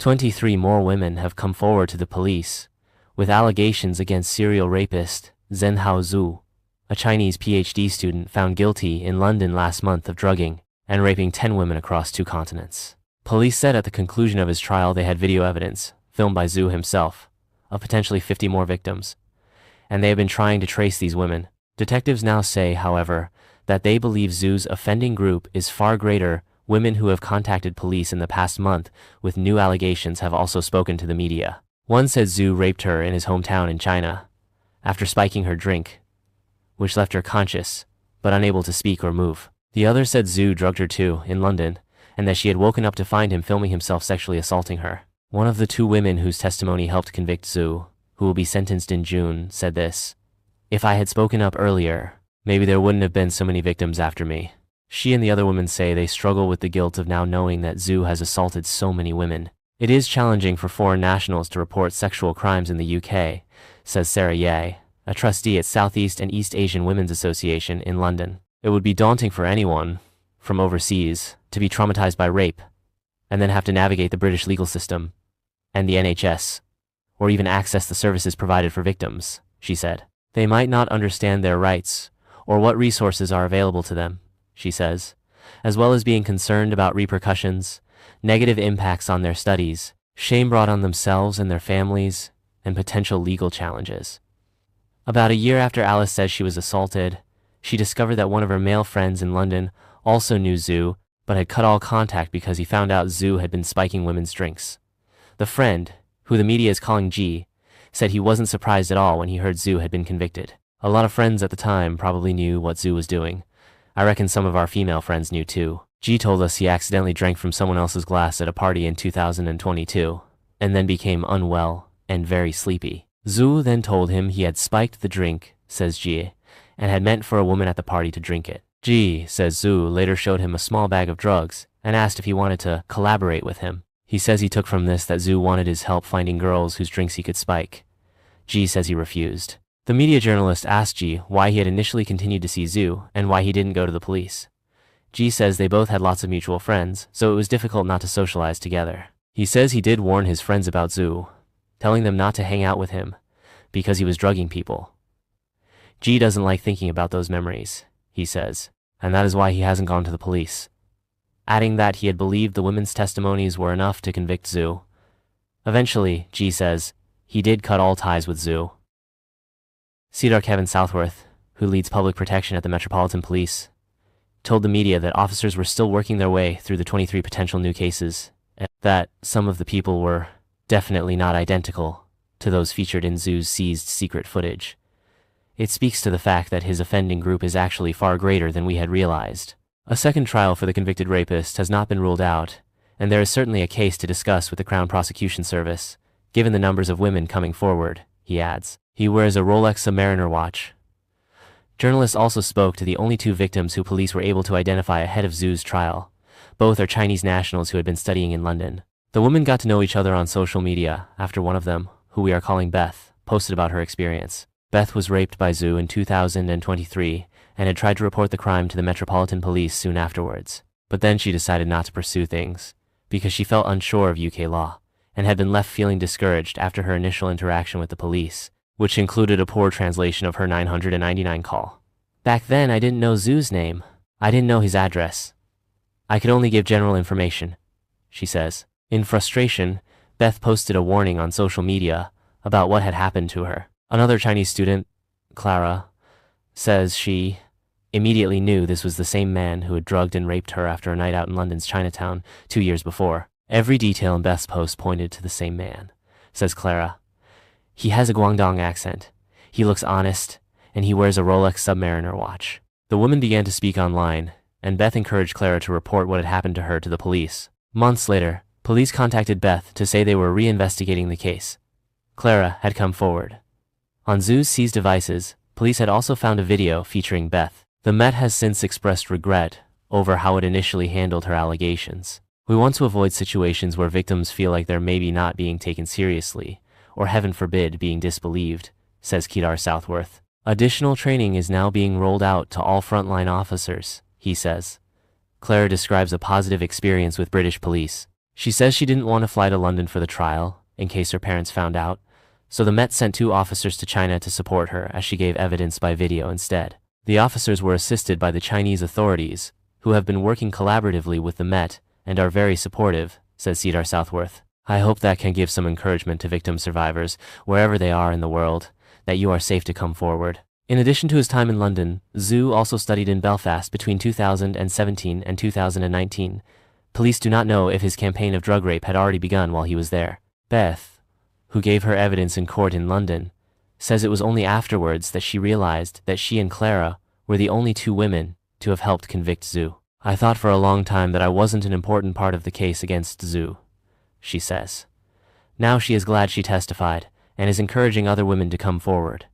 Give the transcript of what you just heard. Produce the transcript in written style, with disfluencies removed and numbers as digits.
23 more women have come forward to the police, with allegations against serial rapist Zhou, a Chinese PhD student found guilty in London last month of drugging and raping 10 women across 2 continents. Police said at the conclusion of his trial they had video evidence, filmed by Zhou himself, of potentially 50 more victims, and they have been trying to trace these women. Detectives now say, however, that they believe Zhou's offending group is far greater. Women who have contacted police in the past month with new allegations have also spoken to the media. One said Zhou raped her in his hometown in China, after spiking her drink, which left her conscious, but unable to speak or move. The other said Zhou drugged her too, in London, and that she had woken up to find him filming himself sexually assaulting her. One of the 2 women whose testimony helped convict Zhou, who will be sentenced in June, said this: "If I had spoken up earlier, maybe there wouldn't have been so many victims after me." She and the other women say they struggle with the guilt of now knowing that Zhou has assaulted so many women. "It is challenging for foreign nationals to report sexual crimes in the UK, says Sarah Ye, a trustee at Southeast and East Asian Women's Association in London. "It would be daunting for anyone, from overseas, to be traumatized by rape, and then have to navigate the British legal system, and the NHS, or even access the services provided for victims," she said. "They might not understand their rights, or what resources are available to them," she says, as well as being concerned about repercussions, negative impacts on their studies, shame brought on themselves and their families, and potential legal challenges. About a year after Alice says she was assaulted, she discovered that one of her male friends in London also knew Zhou, but had cut all contact because he found out Zhou had been spiking women's drinks. The friend, who the media is calling G, said he wasn't surprised at all when he heard Zhou had been convicted. "A lot of friends at the time probably knew what Zhou was doing. I reckon some of our female friends knew too." G told us he accidentally drank from someone else's glass at a party in 2022, and then became unwell and very sleepy. Zhou then told him he had spiked the drink, says G, and had meant for a woman at the party to drink it. G, says Zhou, later showed him a small bag of drugs and asked if he wanted to collaborate with him. He says he took from this that Zhou wanted his help finding girls whose drinks he could spike. G says he refused. The media journalist asked G why he had initially continued to see Zhou and why he didn't go to the police. G says they both had lots of mutual friends, so it was difficult not to socialize together. He says he did warn his friends about Zhou, telling them not to hang out with him because he was drugging people. G doesn't like thinking about those memories, he says, and that is why he hasn't gone to the police, adding that he had believed the women's testimonies were enough to convict Zhou. Eventually, G says, he did cut all ties with Zhou. Cedar Kevin Southworth, who leads public protection at the Metropolitan Police, told the media that officers were still working their way through the 23 potential new cases, and that some of the people were definitely not identical to those featured in Zhou's seized secret footage. It speaks to the fact that his offending group is actually far greater than we had realized. A second trial for the convicted rapist has not been ruled out, and there is certainly a case to discuss with the Crown Prosecution Service, given the numbers of women coming forward, he adds. He wears a Rolex Submariner watch. Journalists also spoke to the only 2 victims who police were able to identify ahead of Zhou's trial. Both are Chinese nationals who had been studying in London. The women got to know each other on social media after one of them, who we are calling Beth, posted about her experience. Beth was raped by Zhou in 2023 and had tried to report the crime to the Metropolitan Police soon afterwards. But then she decided not to pursue things because she felt unsure of UK law and had been left feeling discouraged after her initial interaction with the police, which included a poor translation of her 999 call. "Back then, I didn't know Zhou's name. I didn't know his address. I could only give general information," she says. In frustration, Beth posted a warning on social media about what had happened to her. Another Chinese student, Clara, says she immediately knew this was the same man who had drugged and raped her after a night out in London's Chinatown 2 years before. Every detail in Beth's post pointed to the same man, says Clara. He has a Guangdong accent, he looks honest, and he wears a Rolex Submariner watch. The woman began to speak online, and Beth encouraged Clara to report what had happened to her to the police. Months later, police contacted Beth to say they were reinvestigating the case. Clara had come forward. On Zhou's seized devices, police had also found a video featuring Beth. The Met has since expressed regret over how it initially handled her allegations. "We want to avoid situations where victims feel like they're maybe not being taken seriously, or heaven forbid, being disbelieved," says Kedar Southworth. Additional training is now being rolled out to all frontline officers, he says. Clara describes a positive experience with British police. She says she didn't want to fly to London for the trial, in case her parents found out, so the Met sent 2 officers to China to support her as she gave evidence by video instead. The officers were assisted by the Chinese authorities, who have been working collaboratively with the Met and are very supportive, says Cedar Southworth. I hope that can give some encouragement to victim survivors, wherever they are in the world, that you are safe to come forward. In addition to his time in London, Zhou also studied in Belfast between 2017 and 2019. Police do not know if his campaign of drug rape had already begun while he was there. Beth, who gave her evidence in court in London, says it was only afterwards that she realized that she and Clara were the only 2 women to have helped convict Zhou. I thought for a long time that I wasn't an important part of the case against Zhou, she says. Now she is glad she testified and is encouraging other women to come forward.